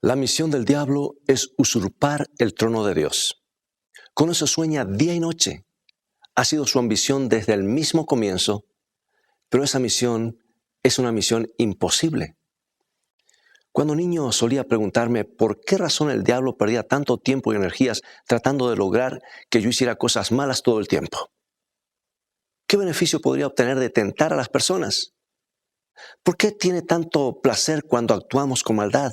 La misión del diablo es usurpar el trono de Dios. Con eso sueña día y noche. Ha sido su ambición desde el mismo comienzo, pero esa misión es una misión imposible. Cuando niño solía preguntarme por qué razón el diablo perdía tanto tiempo y energías tratando de lograr que yo hiciera cosas malas todo el tiempo. ¿Qué beneficio podría obtener de tentar a las personas? ¿Por qué tiene tanto placer cuando actuamos con maldad?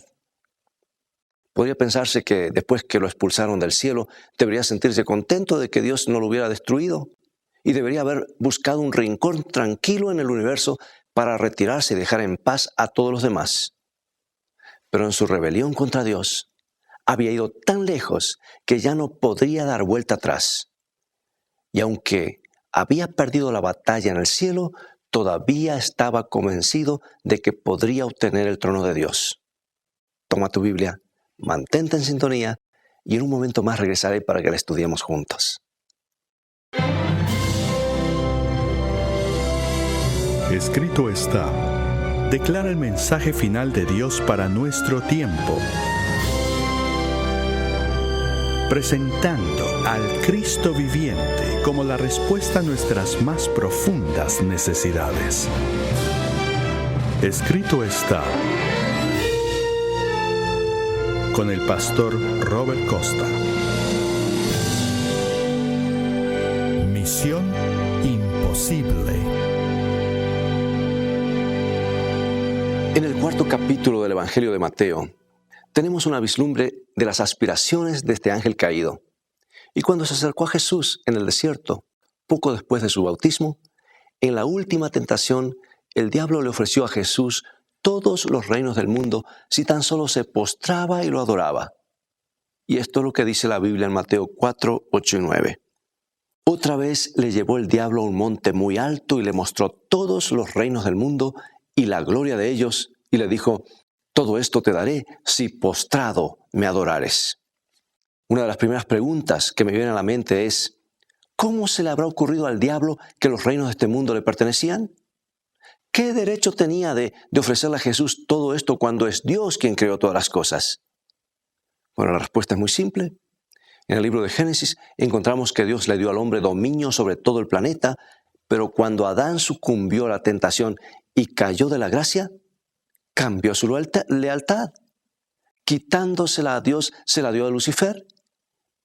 Podría pensarse que después que lo expulsaron del cielo, debería sentirse contento de que Dios no lo hubiera destruido y debería haber buscado un rincón tranquilo en el universo para retirarse y dejar en paz a todos los demás. Pero en su rebelión contra Dios, había ido tan lejos que ya no podría dar vuelta atrás. Y aunque había perdido la batalla en el cielo, todavía estaba convencido de que podría obtener el trono de Dios. Toma tu Biblia, mantente en sintonía y en un momento más regresaré para que la estudiemos juntos. Escrito está: declara el mensaje final de Dios para nuestro tiempo. Presentando al Cristo viviente como la respuesta a nuestras más profundas necesidades. Escrito está, con el pastor Robert Costa. Misión imposible. En el cuarto capítulo del Evangelio de Mateo, tenemos una vislumbre de las aspiraciones de este ángel caído. Y cuando se acercó a Jesús en el desierto, poco después de su bautismo, en la última tentación, el diablo le ofreció a Jesús todos los reinos del mundo si tan solo se postraba y lo adoraba. Y esto es lo que dice la Biblia en Mateo 4, 8 y 9. Otra vez le llevó el diablo a un monte muy alto y le mostró todos los reinos del mundo y la gloria de ellos, y le dijo: todo esto te daré si postrado me adorares. Una de las primeras preguntas que me viene a la mente es: ¿cómo se le habrá ocurrido al diablo que los reinos de este mundo le pertenecían? ¿Qué derecho tenía de ofrecerle a Jesús todo esto cuando es Dios quien creó todas las cosas? Bueno, la respuesta es muy simple. En el libro de Génesis encontramos que Dios le dio al hombre dominio sobre todo el planeta, pero cuando Adán sucumbió a la tentación y cayó de la gracia, cambió su lealtad. Quitándosela a Dios, se la dio a Lucifer,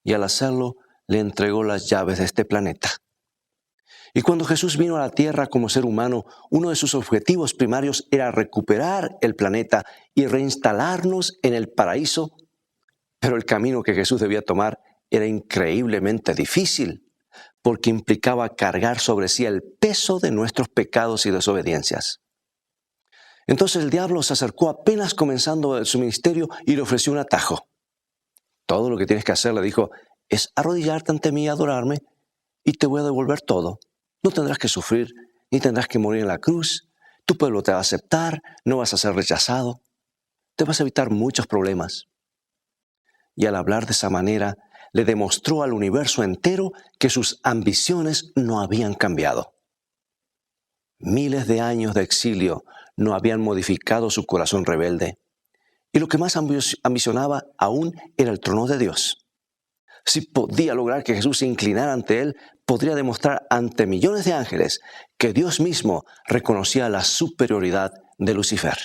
y al hacerlo le entregó las llaves de este planeta. Y cuando Jesús vino a la tierra como ser humano, uno de sus objetivos primarios era recuperar el planeta y reinstalarnos en el paraíso. Pero el camino que Jesús debía tomar era increíblemente difícil, porque implicaba cargar sobre sí el peso de nuestros pecados y desobediencias. Entonces el diablo se acercó apenas comenzando su ministerio y le ofreció un atajo. Todo lo que tienes que hacer, le dijo, es arrodillarte ante mí y adorarme, y te voy a devolver todo. No tendrás que sufrir, ni tendrás que morir en la cruz. Tu pueblo te va a aceptar, no vas a ser rechazado. Te vas a evitar muchos problemas. Y al hablar de esa manera, le demostró al universo entero que sus ambiciones no habían cambiado. Miles de años de exilio no habían modificado su corazón rebelde. Y lo que más ambicionaba aún era el trono de Dios. Si podía lograr que Jesús se inclinara ante él, podría demostrar ante millones de ángeles que Dios mismo reconocía la superioridad de Lucifer.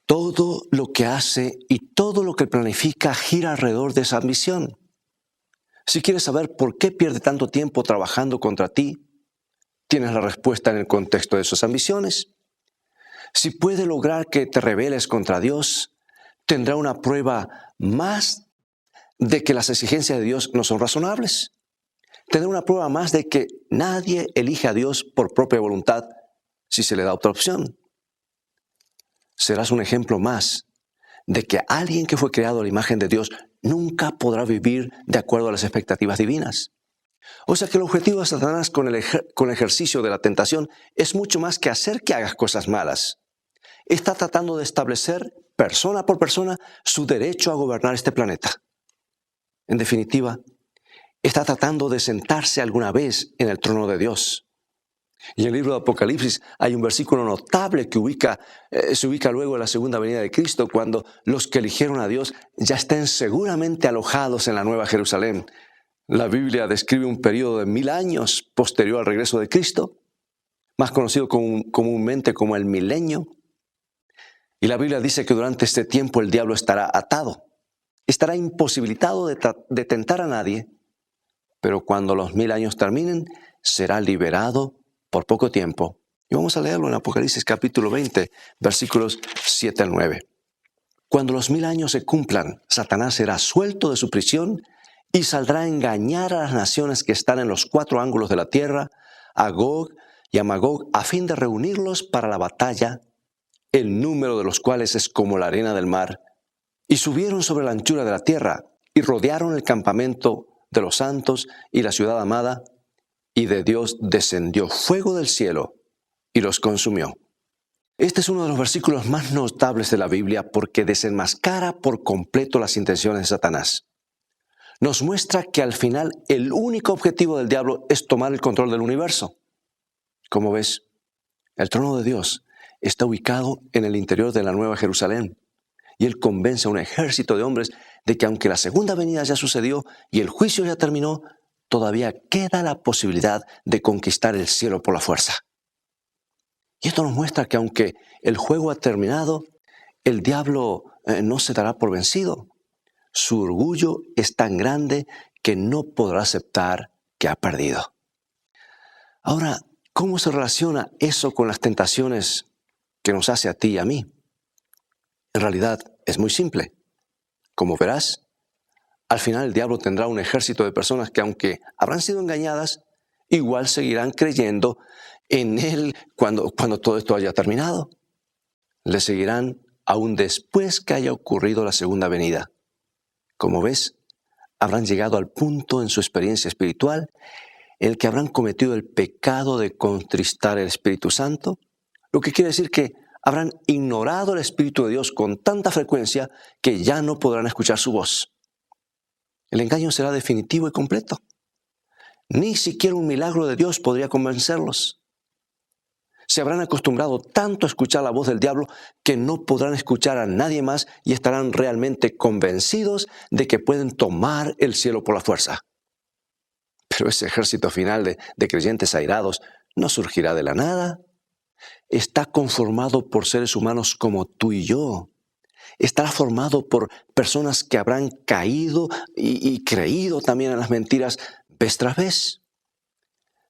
Todo lo que hace y todo lo que planifica gira alrededor de esa ambición. Si quieres saber por qué pierde tanto tiempo trabajando contra ti, tienes la respuesta en el contexto de sus ambiciones. Si puede lograr que te rebeles contra Dios, tendrá una prueba más de que las exigencias de Dios no son razonables. Tendrá una prueba más de que nadie elige a Dios por propia voluntad si se le da otra opción. Serás un ejemplo más de que alguien que fue creado a la imagen de Dios nunca podrá vivir de acuerdo a las expectativas divinas. O sea que el objetivo de Satanás con el ejercicio de la tentación es mucho más que hacer que hagas cosas malas. Está tratando de establecer, persona por persona, su derecho a gobernar este planeta. En definitiva, está tratando de sentarse alguna vez en el trono de Dios. Y en el libro de Apocalipsis hay un versículo notable que se ubica luego en la segunda venida de Cristo, cuando los que eligieron a Dios ya estén seguramente alojados en la Nueva Jerusalén. La Biblia describe un periodo de 1000 años posterior al regreso de Cristo, más conocido comúnmente como el milenio. Y la Biblia dice que durante este tiempo el diablo estará atado, estará imposibilitado de tentar a nadie, pero cuando los 1000 años terminen, será liberado por poco tiempo. Y vamos a leerlo en Apocalipsis capítulo 20, versículos 7 al 9. Cuando los 1000 años se cumplan, Satanás será suelto de su prisión y saldrá a engañar a las naciones que están en los 4 ángulos de la tierra, a Gog y a Magog, a fin de reunirlos para la batalla, el número de los cuales es como la arena del mar. Y subieron sobre la anchura de la tierra y rodearon el campamento de los santos y la ciudad amada, y de Dios descendió fuego del cielo y los consumió. Este es uno de los versículos más notables de la Biblia porque desenmascara por completo las intenciones de Satanás. Nos muestra que al final el único objetivo del diablo es tomar el control del universo. Como ves, el trono de Dios está ubicado en el interior de la Nueva Jerusalén, y él convence a un ejército de hombres de que aunque la segunda venida ya sucedió y el juicio ya terminó, todavía queda la posibilidad de conquistar el cielo por la fuerza. Y esto nos muestra que aunque el juego ha terminado, el diablo no se dará por vencido. Su orgullo es tan grande que no podrá aceptar que ha perdido. Ahora, ¿cómo se relaciona eso con las tentaciones que nos hace a ti y a mí? En realidad es muy simple. Como verás, al final el diablo tendrá un ejército de personas que, aunque habrán sido engañadas, igual seguirán creyendo en él cuando todo esto haya terminado. Le seguirán aún después que haya ocurrido la segunda venida. Como ves, habrán llegado al punto en su experiencia espiritual en el que habrán cometido el pecado de contristar el Espíritu Santo, lo que quiere decir que habrán ignorado el Espíritu de Dios con tanta frecuencia que ya no podrán escuchar su voz. El engaño será definitivo y completo. Ni siquiera un milagro de Dios podría convencerlos. Se habrán acostumbrado tanto a escuchar la voz del diablo que no podrán escuchar a nadie más y estarán realmente convencidos de que pueden tomar el cielo por la fuerza. Pero ese ejército final de creyentes airados no surgirá de la nada. Está conformado por seres humanos como tú y yo. Estará formado por personas que habrán caído y creído también en las mentiras vez tras vez.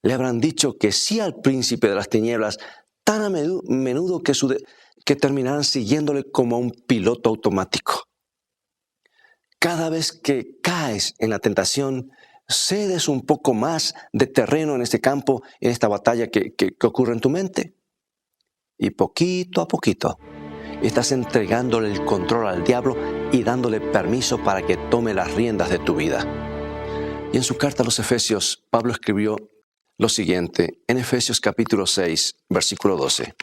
Le habrán dicho que sí al príncipe de las tinieblas tan a menudo que terminarán siguiéndole como a un piloto automático. Cada vez que caes en la tentación, cedes un poco más de terreno en este campo, en esta batalla que ocurre en tu mente. Y poquito a poquito, estás entregándole el control al diablo y dándole permiso para que tome las riendas de tu vida. Y en su carta a los Efesios, Pablo escribió lo siguiente, en Efesios capítulo 6, versículo 12.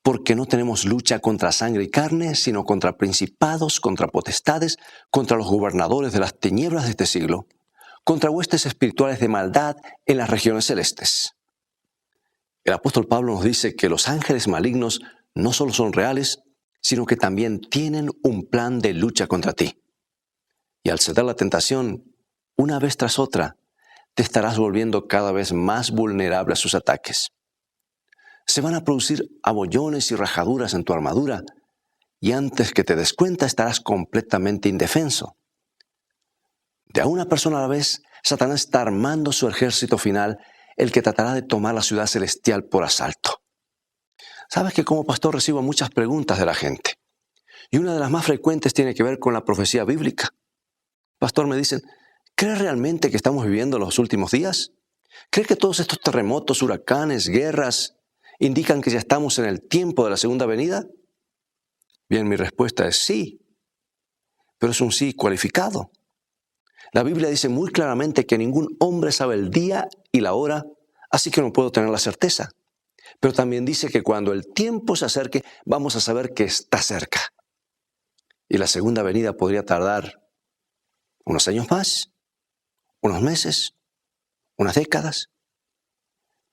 Porque no tenemos lucha contra sangre y carne, sino contra principados, contra potestades, contra los gobernadores de las tinieblas de este siglo, contra huestes espirituales de maldad en las regiones celestes. El apóstol Pablo nos dice que los ángeles malignos no solo son reales, sino que también tienen un plan de lucha contra ti. Y al ceder la tentación, una vez tras otra, te estarás volviendo cada vez más vulnerable a sus ataques. Se van a producir abollones y rajaduras en tu armadura, y antes que te des cuenta estarás completamente indefenso. De a una persona a la vez, Satanás está armando su ejército final, el que tratará de tomar la ciudad celestial por asalto. Sabes que como pastor recibo muchas preguntas de la gente, y una de las más frecuentes tiene que ver con la profecía bíblica. Pastor, me dicen, ¿crees realmente que estamos viviendo los últimos días? ¿Crees que todos estos terremotos, huracanes, guerras, indican que ya estamos en el tiempo de la segunda venida? Bien, mi respuesta es sí, pero es un sí cualificado. La Biblia dice muy claramente que ningún hombre sabe el día y la hora, así que no puedo tener la certeza. Pero también dice que cuando el tiempo se acerque, vamos a saber que está cerca. Y la segunda venida podría tardar unos años más, unos meses, unas décadas.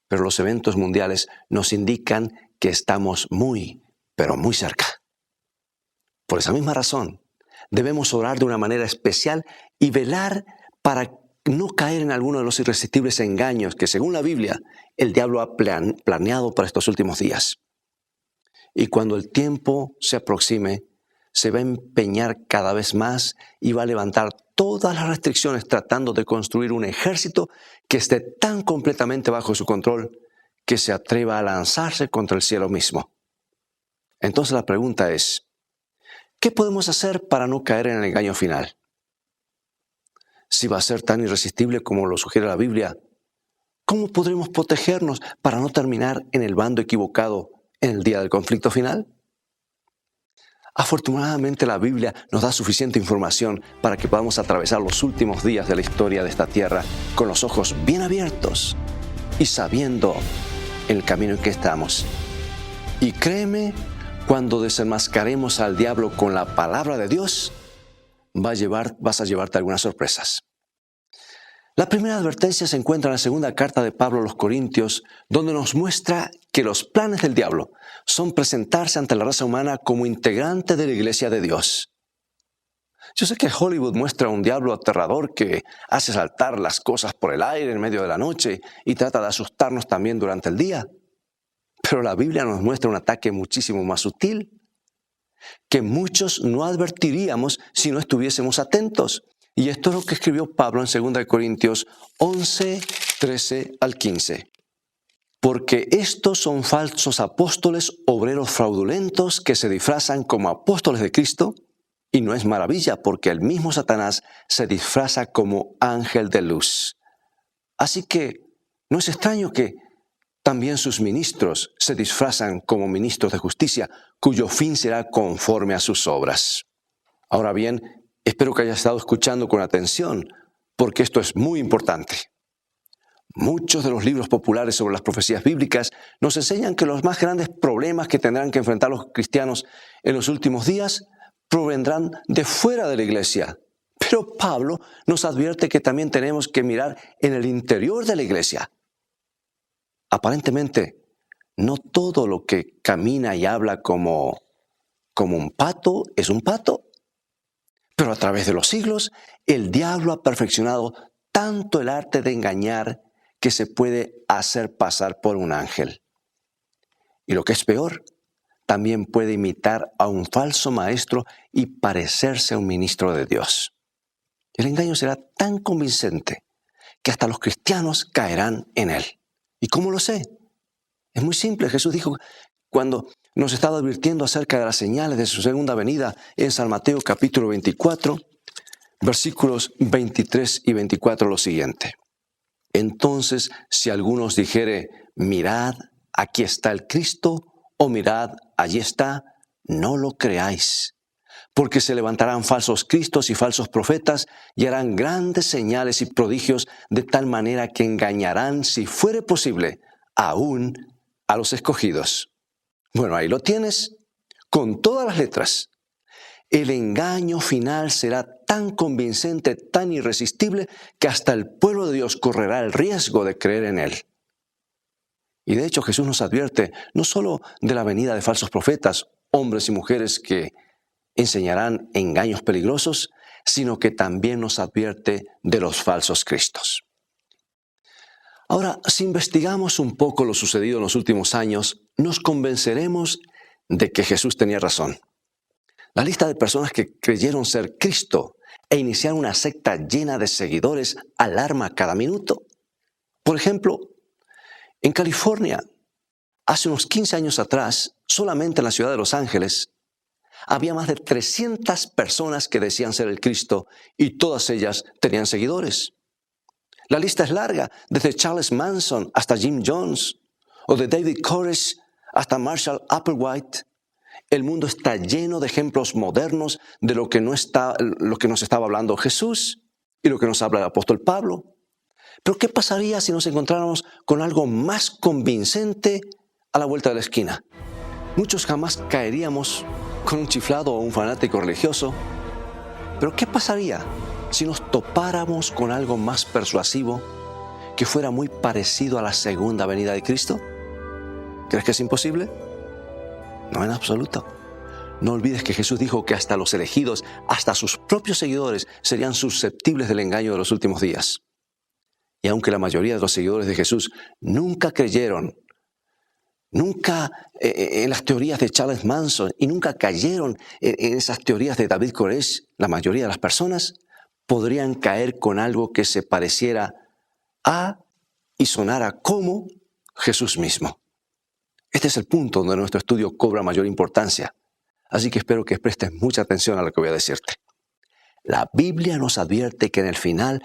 pero los eventos mundiales nos indican que estamos muy, pero muy cerca. Por esa misma razón, debemos orar de una manera especial y velar para no caer en alguno de los irresistibles engaños que, según la Biblia, el diablo ha planeado para estos últimos días. Y cuando el tiempo se aproxime, se va a empeñar cada vez más y va a levantar todas las restricciones tratando de construir un ejército que esté tan completamente bajo su control que se atreva a lanzarse contra el cielo mismo. Entonces la pregunta es, ¿qué podemos hacer para no caer en el engaño final? Si va a ser tan irresistible como lo sugiere la Biblia, ¿cómo podremos protegernos para no terminar en el bando equivocado en el día del conflicto final? Afortunadamente la Biblia nos da suficiente información para que podamos atravesar los últimos días de la historia de esta tierra con los ojos bien abiertos y sabiendo el camino en que estamos. Y créeme, cuando desenmascaremos al diablo con la palabra de Dios, vas a llevarte algunas sorpresas. La primera advertencia se encuentra en la segunda carta de Pablo a los Corintios, donde nos muestra que los planes del diablo son presentarse ante la raza humana como integrante de la iglesia de Dios. Yo sé que Hollywood muestra un diablo aterrador que hace saltar las cosas por el aire en medio de la noche y trata de asustarnos también durante el día. Pero la Biblia nos muestra un ataque muchísimo más sutil, que muchos no advertiríamos si no estuviésemos atentos. Y esto es lo que escribió Pablo en 2 Corintios 11, 13 al 15. Porque estos son falsos apóstoles, obreros fraudulentos que se disfrazan como apóstoles de Cristo, y no es maravilla porque el mismo Satanás se disfraza como ángel de luz. Así que no es extraño que también sus ministros se disfrazan como ministros de justicia, cuyo fin será conforme a sus obras. Ahora bien, espero que hayas estado escuchando con atención, porque esto es muy importante. Muchos de los libros populares sobre las profecías bíblicas nos enseñan que los más grandes problemas que tendrán que enfrentar los cristianos en los últimos días provendrán de fuera de la iglesia. Pero Pablo nos advierte que también tenemos que mirar en el interior de la iglesia. Aparentemente, no todo lo que camina y habla como un pato es un pato. Pero a través de los siglos, el diablo ha perfeccionado tanto el arte de engañar que se puede hacer pasar por un ángel. Y lo que es peor, también puede imitar a un falso maestro y parecerse a un ministro de Dios. El engaño será tan convincente que hasta los cristianos caerán en él. ¿Y cómo lo sé? Es muy simple. Jesús dijo cuando nos estaba advirtiendo acerca de las señales de su segunda venida en San Mateo capítulo 24, versículos 23 y 24 lo siguiente. Entonces, si alguno os dijere, mirad, aquí está el Cristo, o mirad, allí está, no lo creáis. Porque se levantarán falsos cristos y falsos profetas y harán grandes señales y prodigios de tal manera que engañarán, si fuere posible, aún a los escogidos. Bueno, ahí lo tienes, con todas las letras. El engaño final será tan convincente, tan irresistible, que hasta el pueblo de Dios correrá el riesgo de creer en él. Y de hecho Jesús nos advierte no solo de la venida de falsos profetas, hombres y mujeres que enseñarán engaños peligrosos, sino que también nos advierte de los falsos cristos. Ahora, si investigamos un poco lo sucedido en los últimos años, nos convenceremos de que Jesús tenía razón. La lista de personas que creyeron ser Cristo e iniciaron una secta llena de seguidores alarma cada minuto. Por ejemplo, en California, hace unos 15 años atrás, solamente en la ciudad de Los Ángeles, había más de 300 personas que decían ser el Cristo y todas ellas tenían seguidores. La lista es larga, desde Charles Manson hasta Jim Jones, o de David Koresh hasta Marshall Applewhite. El mundo está lleno de ejemplos modernos de lo que nos estaba hablando Jesús y lo que nos habla el apóstol Pablo. Pero ¿qué pasaría si nos encontráramos con algo más convincente a la vuelta de la esquina? Muchos jamás caeríamos con un chiflado o un fanático religioso. Pero ¿qué pasaría si nos topáramos con algo más persuasivo que fuera muy parecido a la segunda venida de Cristo? ¿Crees que es imposible? No, en absoluto. No olvides que Jesús dijo que hasta los elegidos, hasta sus propios seguidores, serían susceptibles del engaño de los últimos días. Y aunque la mayoría de los seguidores de Jesús nunca creyeron, nunca en las teorías de Charles Manson y nunca cayeron en esas teorías de David Koresh, la mayoría de las personas podrían caer con algo que se pareciera a y sonara como Jesús mismo. Este es el punto donde nuestro estudio cobra mayor importancia. Así que espero que prestes mucha atención a lo que voy a decirte. La Biblia nos advierte que en el final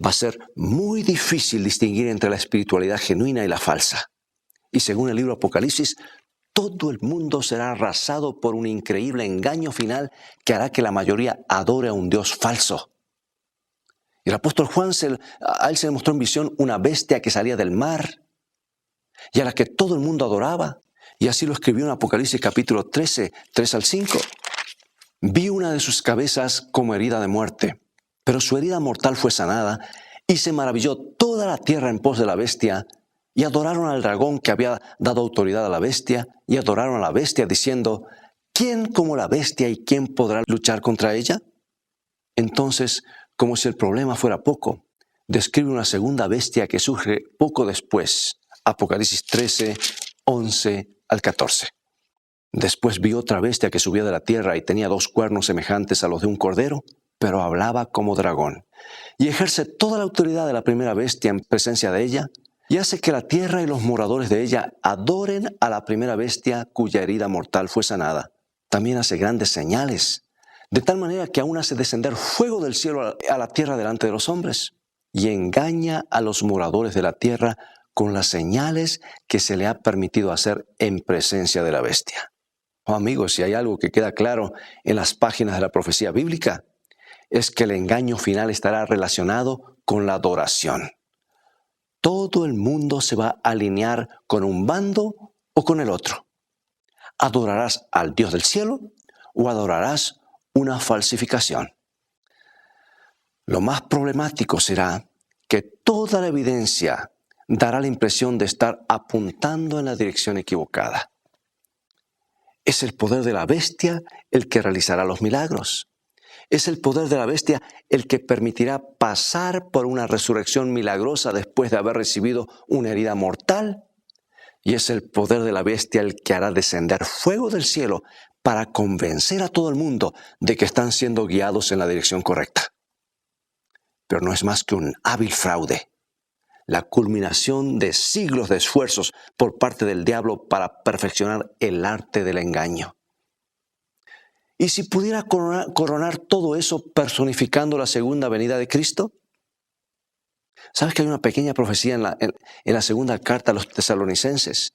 va a ser muy difícil distinguir entre la espiritualidad genuina y la falsa. Y según el libro Apocalipsis, todo el mundo será arrasado por un increíble engaño final que hará que la mayoría adore a un Dios falso. Y el apóstol Juan, a él se le mostró en visión una bestia que salía del mar y a la que todo el mundo adoraba. Y así lo escribió en Apocalipsis capítulo 13, 3 al 5. Vi una de sus cabezas como herida de muerte, pero su herida mortal fue sanada, y se maravilló toda la tierra en pos de la bestia, y adoraron al dragón que había dado autoridad a la bestia, y adoraron a la bestia diciendo, ¿quién como la bestia y quién podrá luchar contra ella? Entonces, como si el problema fuera poco, describe una segunda bestia que surge poco después, Apocalipsis 13, 11 al 14. Después vi otra bestia que subía de la tierra y tenía 2 cuernos semejantes a los de un cordero, pero hablaba como dragón, y ejerce toda la autoridad de la primera bestia en presencia de ella, y hace que la tierra y los moradores de ella adoren a la primera bestia cuya herida mortal fue sanada. También hace grandes señales, de tal manera que aún hace descender fuego del cielo a la tierra delante de los hombres, y engaña a los moradores de la tierra con las señales que se le ha permitido hacer en presencia de la bestia. Oh, amigos, si hay algo que queda claro en las páginas de la profecía bíblica, es que el engaño final estará relacionado con la adoración. Todo el mundo se va a alinear con un bando o con el otro. ¿Adorarás al Dios del cielo o adorarás una falsificación? Lo más problemático será que toda la evidencia dará la impresión de estar apuntando en la dirección equivocada. Es el poder de la bestia el que realizará los milagros. Es el poder de la bestia el que permitirá pasar por una resurrección milagrosa después de haber recibido una herida mortal. Y es el poder de la bestia el que hará descender fuego del cielo para convencer a todo el mundo de que están siendo guiados en la dirección correcta. Pero no es más que un hábil fraude. La culminación de siglos de esfuerzos por parte del diablo para perfeccionar el arte del engaño. ¿Y si pudiera coronar todo eso personificando la segunda venida de Cristo? ¿Sabes que hay una pequeña profecía en la segunda carta a los tesalonicenses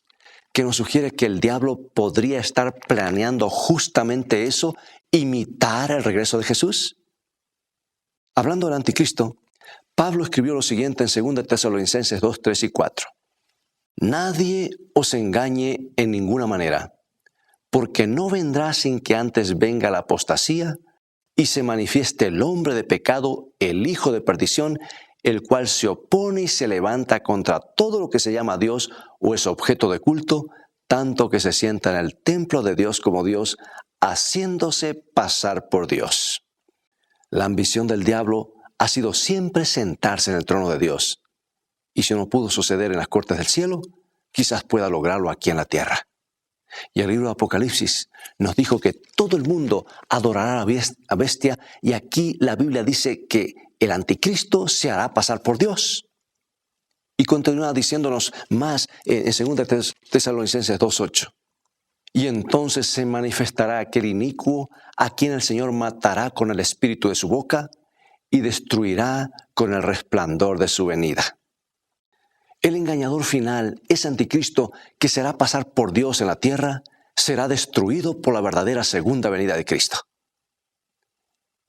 que nos sugiere que el diablo podría estar planeando justamente eso, imitar el regreso de Jesús? Hablando del anticristo, Pablo escribió lo siguiente en 2 Tesalonicenses 2, 3 y 4. Nadie os engañe en ninguna manera, porque no vendrá sin que antes venga la apostasía y se manifieste el hombre de pecado, el hijo de perdición, el cual se opone y se levanta contra todo lo que se llama Dios o es objeto de culto, tanto que se sienta en el templo de Dios como Dios, haciéndose pasar por Dios. La ambición del diablo ha sido siempre sentarse en el trono de Dios. Y si no pudo suceder en las cortes del cielo, quizás pueda lograrlo aquí en la tierra. Y el libro de Apocalipsis nos dijo que todo el mundo adorará a la bestia, y aquí la Biblia dice que el anticristo se hará pasar por Dios. Y continúa diciéndonos más en 2 Tesalonicenses 2:8. Y entonces se manifestará aquel inicuo a quien el Señor matará con el espíritu de su boca y destruirá con el resplandor de su venida. El engañador final, ese anticristo que se hará pasar por Dios en la tierra, será destruido por la verdadera segunda venida de Cristo.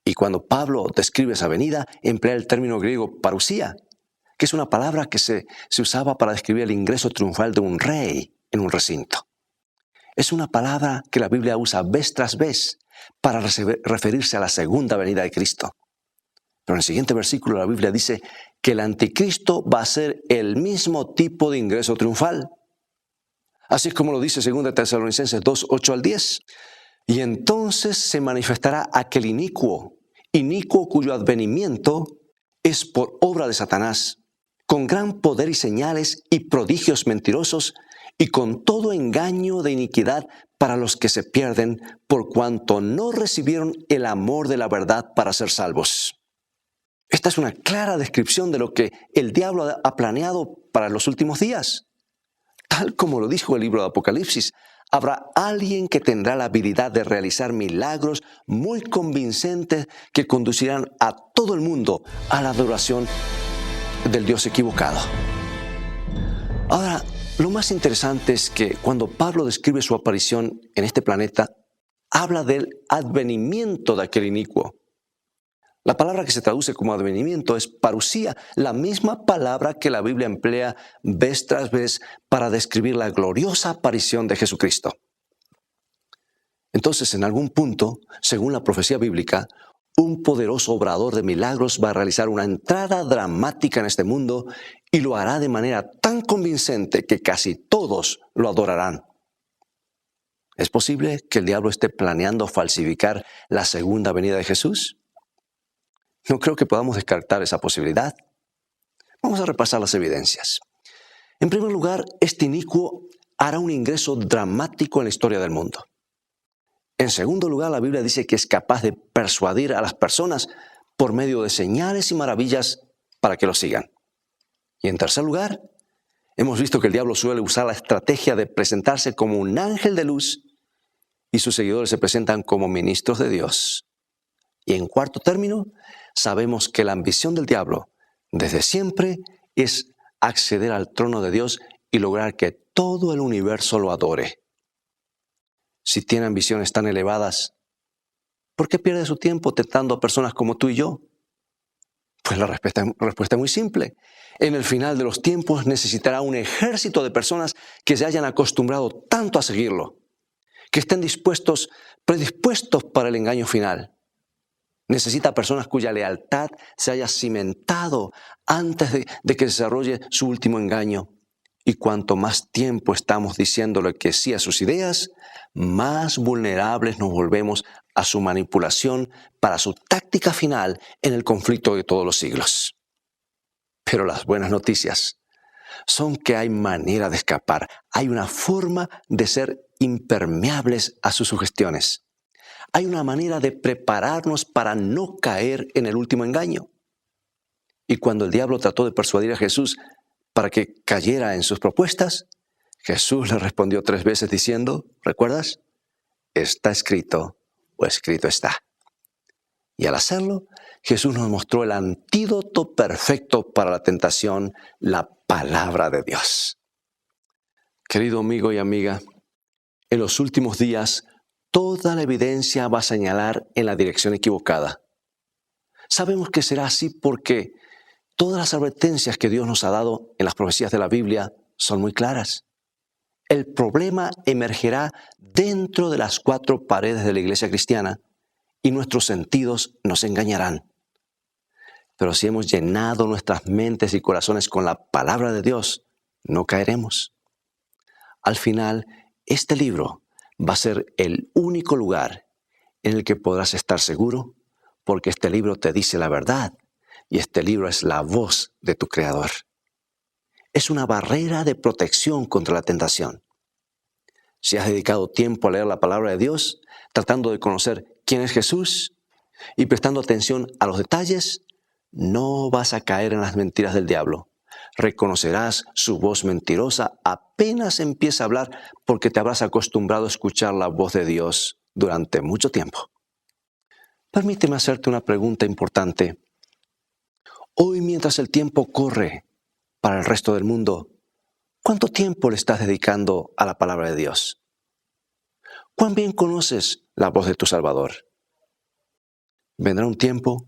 Y cuando Pablo describe esa venida, emplea el término griego parusía, que es una palabra que se usaba para describir el ingreso triunfal de un rey en un recinto. Es una palabra que la Biblia usa vez tras vez para referirse a la segunda venida de Cristo. Pero en el siguiente versículo la Biblia dice que el anticristo va a ser el mismo tipo de ingreso triunfal. Así es como lo dice 2 Tesalonicenses 2, 8 al 10. Y entonces se manifestará aquel inicuo cuyo advenimiento es por obra de Satanás, con gran poder y señales y prodigios mentirosos, y con todo engaño de iniquidad para los que se pierden, por cuanto no recibieron el amor de la verdad para ser salvos. Esta es una clara descripción de lo que el diablo ha planeado para los últimos días. Tal como lo dijo el libro de Apocalipsis, habrá alguien que tendrá la habilidad de realizar milagros muy convincentes que conducirán a todo el mundo a la adoración del Dios equivocado. Ahora, lo más interesante es que cuando Pablo describe su aparición en este planeta, habla del advenimiento de aquel inicuo. La palabra que se traduce como advenimiento es parusía, la misma palabra que la Biblia emplea vez tras vez para describir la gloriosa aparición de Jesucristo. Entonces, en algún punto, según la profecía bíblica, un poderoso obrador de milagros va a realizar una entrada dramática en este mundo y lo hará de manera tan convincente que casi todos lo adorarán. ¿Es posible que el diablo esté planeando falsificar la segunda venida de Jesús? No creo que podamos descartar esa posibilidad. Vamos a repasar las evidencias. En primer lugar, este inicuo hará un ingreso dramático en la historia del mundo. En segundo lugar, la Biblia dice que es capaz de persuadir a las personas por medio de señales y maravillas para que lo sigan. Y en tercer lugar, hemos visto que el diablo suele usar la estrategia de presentarse como un ángel de luz y sus seguidores se presentan como ministros de Dios. Y en cuarto término, sabemos que la ambición del diablo desde siempre es acceder al trono de Dios y lograr que todo el universo lo adore. Si tiene ambiciones tan elevadas, ¿por qué pierde su tiempo tentando a personas como tú y yo? Pues la respuesta es muy simple. En el final de los tiempos necesitará un ejército de personas que se hayan acostumbrado tanto a seguirlo, que estén predispuestos para el engaño final. Necesita personas cuya lealtad se haya cimentado antes de que desarrolle su último engaño. Y cuanto más tiempo estamos diciéndole que sí a sus ideas, más vulnerables nos volvemos a su manipulación para su táctica final en el conflicto de todos los siglos. Pero las buenas noticias son que hay manera de escapar. Hay una forma de ser impermeables a sus sugestiones. Hay una manera de prepararnos para no caer en el último engaño. Y cuando el diablo trató de persuadir a Jesús para que cayera en sus propuestas, Jesús le respondió 3 veces diciendo, ¿recuerdas? Está escrito o escrito está. Y al hacerlo, Jesús nos mostró el antídoto perfecto para la tentación, la palabra de Dios. Querido amigo y amiga, en los últimos días, toda la evidencia va a señalar en la dirección equivocada. Sabemos que será así porque todas las advertencias que Dios nos ha dado en las profecías de la Biblia son muy claras. El problema emergerá dentro de las 4 paredes de la iglesia cristiana y nuestros sentidos nos engañarán. Pero si hemos llenado nuestras mentes y corazones con la palabra de Dios, no caeremos. Al final, este libro va a ser el único lugar en el que podrás estar seguro, porque este libro te dice la verdad y este libro es la voz de tu Creador. Es una barrera de protección contra la tentación. Si has dedicado tiempo a leer la palabra de Dios, tratando de conocer quién es Jesús y prestando atención a los detalles, no vas a caer en las mentiras del diablo. Reconocerás su voz mentirosa apenas empieza a hablar porque te habrás acostumbrado a escuchar la voz de Dios durante mucho tiempo. Permíteme hacerte una pregunta importante. Hoy, mientras el tiempo corre para el resto del mundo, ¿cuánto tiempo le estás dedicando a la palabra de Dios? ¿Cuán bien conoces la voz de tu Salvador? Vendrá un tiempo,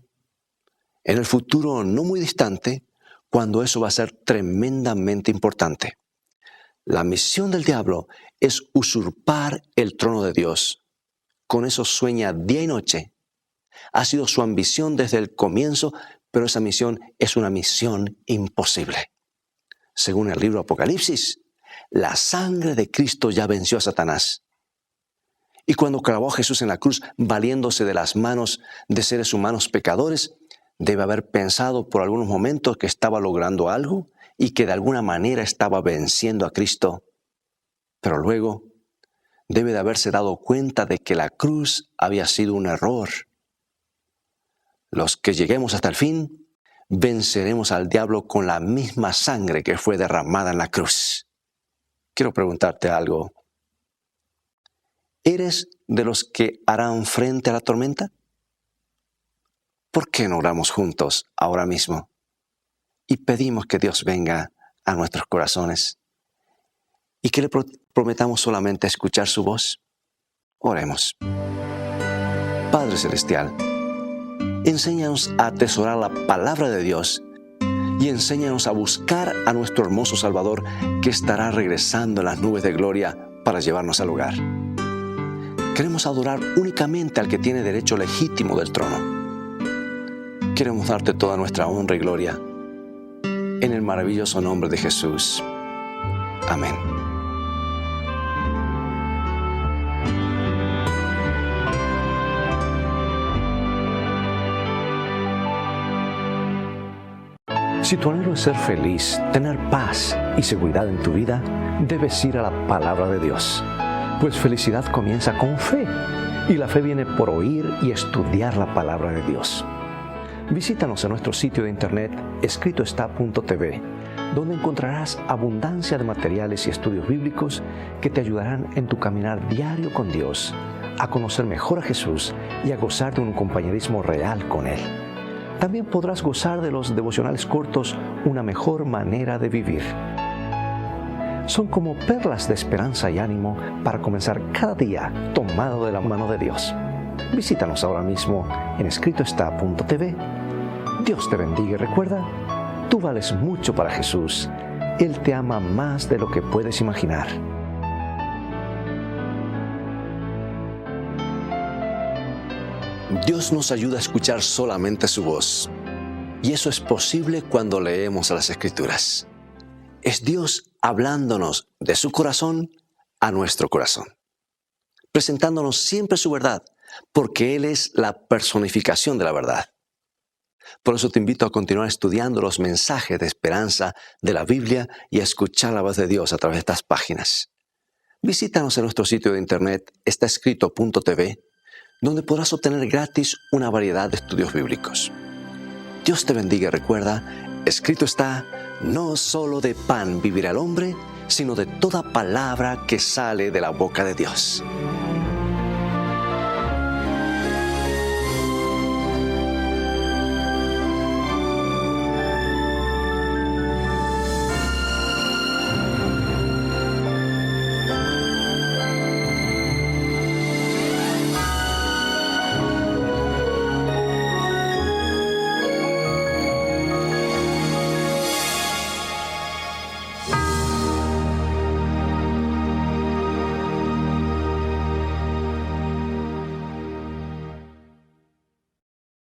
en el futuro no muy distante, cuando eso va a ser tremendamente importante. La misión del diablo es usurpar el trono de Dios. Con eso sueña día y noche. Ha sido su ambición desde el comienzo, pero esa misión es una misión imposible. Según el libro Apocalipsis, la sangre de Cristo ya venció a Satanás. Y cuando clavó a Jesús en la cruz, valiéndose de las manos de seres humanos pecadores, debe haber pensado por algunos momentos que estaba logrando algo y que de alguna manera estaba venciendo a Cristo. Pero luego debe de haberse dado cuenta de que la cruz había sido un error. Los que lleguemos hasta el fin, venceremos al diablo con la misma sangre que fue derramada en la cruz. Quiero preguntarte algo. ¿Eres de los que harán frente a la tormenta? ¿Por qué no oramos juntos ahora mismo y pedimos que Dios venga a nuestros corazones y que le prometamos solamente escuchar su voz? Oremos. Padre Celestial, enséñanos a atesorar la palabra de Dios y enséñanos a buscar a nuestro hermoso Salvador que estará regresando en las nubes de gloria para llevarnos al hogar. Queremos adorar únicamente al que tiene derecho legítimo del trono. Queremos darte toda nuestra honra y gloria en el maravilloso nombre de Jesús. Amén. Si tu anhelo es ser feliz, tener paz y seguridad en tu vida, debes ir a la palabra de Dios. Pues felicidad comienza con fe, y la fe viene por oír y estudiar la palabra de Dios. Visítanos en nuestro sitio de internet escritoestá.tv, donde encontrarás abundancia de materiales y estudios bíblicos que te ayudarán en tu caminar diario con Dios, a conocer mejor a Jesús y a gozar de un compañerismo real con Él. También podrás gozar de los devocionales cortos, Una mejor manera de vivir. Son como perlas de esperanza y ánimo para comenzar cada día tomado de la mano de Dios. Visítanos ahora mismo en escritoestá.tv. Dios te bendiga y recuerda, tú vales mucho para Jesús. Él te ama más de lo que puedes imaginar. Dios nos ayuda a escuchar solamente su voz. Y eso es posible cuando leemos las Escrituras. Es Dios hablándonos de su corazón a nuestro corazón, presentándonos siempre su verdad, porque Él es la personificación de la verdad. Por eso te invito a continuar estudiando los mensajes de esperanza de la Biblia y a escuchar la voz de Dios a través de estas páginas. Visítanos en nuestro sitio de internet estaescrito.tv, donde podrás obtener gratis una variedad de estudios bíblicos. Dios te bendiga y recuerda, escrito está, no solo de pan vivirá el hombre, sino de toda palabra que sale de la boca de Dios.